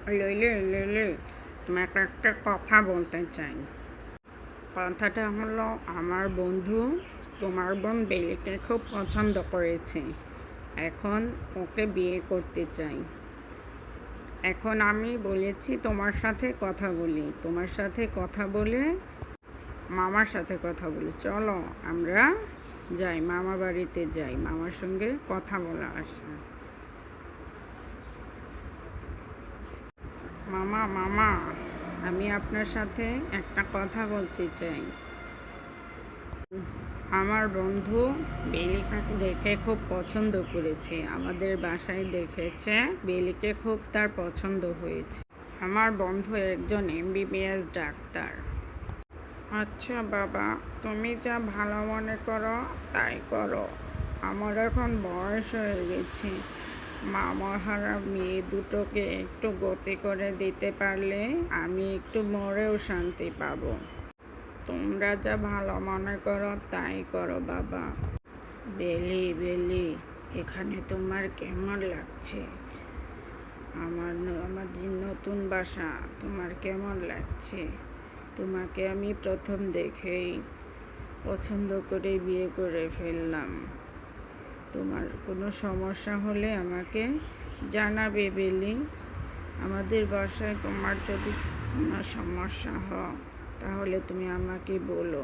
লইলে লইলে তোমাকে একটা কথা বলতে চাই। কথাটা হলো, আমার বন্ধু তোমার বোন বেলিকে খুব পছন্দ করেছে। এখন ওকে বিয়ে করতে চাই। এখন আমি বলেছি তোমার সাথে কথা বলি, তোমার সাথে কথা বলে মামার সাথে কথা বলি। চলো আমরা যাই, মামা বাড়িতে যাই, মামার সঙ্গে কথা বলা আসা। মামা মামা, আমি আপনার সাথে একটা কথা বলতে চাই। আমার বন্ধু বেলিকাকে দেখে খুব পছন্দ করেছে, আমাদের বাসায় দেখেছে, বেলিকে খুব তার পছন্দ হয়েছে। আমার বন্ধু একজন MBBS ডাক্তার। আচ্ছা বাবা, তুমি যা ভালো মনে করো তাই করো। আমার এখন বয়স হয়ে গেছে, মামাহারা মেয়ে দুটোকে একটু গতি করে দিতে পারলে আমি একটু মরেও শান্তি পাবো। তোমরা যা ভালো মনে করো তাই করো বাবা। বেলি বেলি, এখানে তোমার কেমন লাগছে? আমাদের নতুন বাসা তোমার কেমন লাগছে? তোমাকে আমি প্রথম দেখেই পছন্দ করে বিয়ে করে ফেললাম। তোমার কোনো সমস্যা হলে আমাকে জানাবে বেলি। আমাদের বাসায় তোমার যদি কোনো সমস্যা হয় তাহলে তুমি আমাকে বলো।